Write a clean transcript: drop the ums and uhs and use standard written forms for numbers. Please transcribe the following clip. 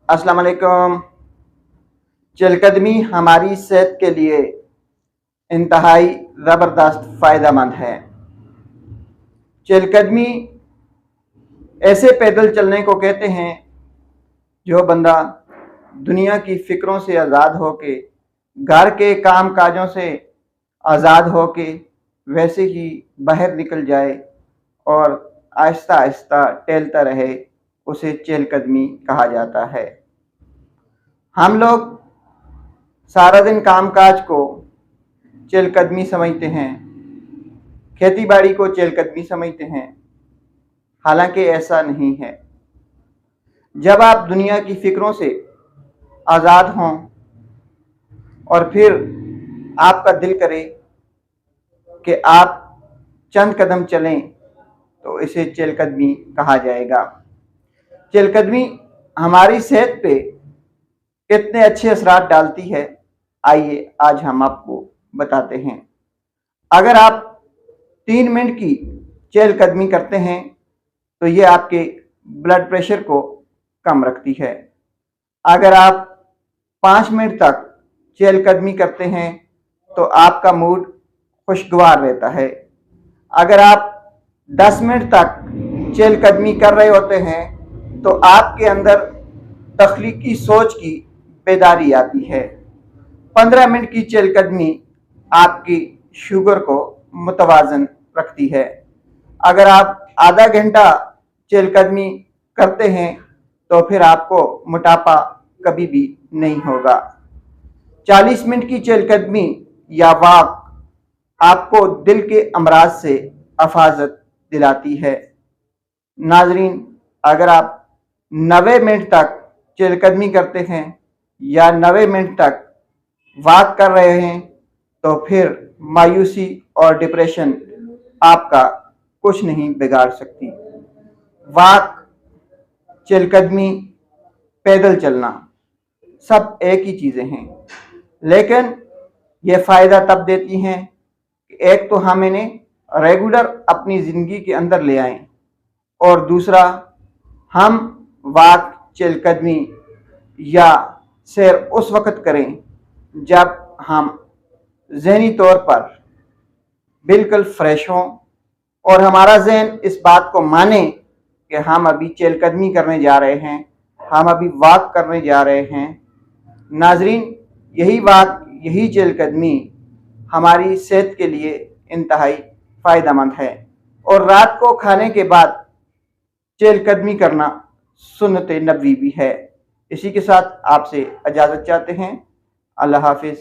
अस्सलाम वालेकुम। चहलकदमी हमारी सेहत के लिए इंतहाई ज़बरदस्त फ़ायदेमंद है। चहलकदमी ऐसे पैदल चलने को कहते हैं जो बंदा दुनिया की फ़िक्रों से आज़ाद होके, घर के काम काजों से आज़ाद होके वैसे ही बाहर निकल जाए और आहिस्ता आहिस्ता टहलता रहे, उसे चहलकदमी कहा जाता है। हम लोग सारा दिन कामकाज को चहलकदमी समझते हैं, खेती बाड़ी को चहलकदमी समझते हैं, हालांकि ऐसा नहीं है। जब आप दुनिया की फ़िक्रों से आज़ाद हों और फिर आपका दिल करे कि आप चंद कदम चलें, तो इसे चहलकदमी कहा जाएगा। चहलकदमी हमारी सेहत पे कितने अच्छे असरात डालती है, आइए आज हम आपको बताते हैं। अगर आप 3 मिनट की चहलकदमी करते हैं तो ये आपके ब्लड प्रेशर को कम रखती है। अगर आप 5 मिनट तक चहलकदमी करते हैं तो आपका मूड खुशगवार रहता है। अगर आप 10 मिनट तक चहलकदमी कर रहे होते हैं तो आपके अंदर तख्लीकी सोच की बेदारी आती है। 15 मिनट की चहलकदमी आपकी शुगर को मुतवाज़न रखती है। अगर आप आधा घंटा चहलकदमी करते हैं तो फिर आपको मोटापा कभी भी नहीं होगा। 40 मिनट की चहलकदमी या वॉक आपको दिल के अमराज से हिफाजत दिलाती है। नाजरीन, अगर आप 90 मिनट तक चहलकदमी करते हैं या 90 मिनट तक वॉक कर रहे हैं तो फिर मायूसी और डिप्रेशन आपका कुछ नहीं बिगाड़ सकती। वॉक, चहलकदमी, पैदल चलना सब एक ही चीज़ें हैं, लेकिन ये फ़ायदा तब देती हैं कि एक तो हम इन्हें रेगुलर अपनी ज़िंदगी के अंदर ले आएं और दूसरा हम वॉक, चहलकदमी या सैर उस वक़्त करें जब हम ज़हनी तौर पर बिल्कुल फ्रेश हों और हमारा ज़हन इस बात को माने कि हम अभी चहलकदमी करने जा रहे हैं, हम अभी वॉक करने जा रहे हैं। नाजरीन, यही वॉक, यही चहलकदमी हमारी सेहत के लिए इंतहाई फ़ायदेमंद है और रात को खाने के बाद चहलकदमी करना सुन्नत नबवी भी है। इसी के साथ आपसे इजाज़त चाहते हैं। अल्लाह हाफिज़।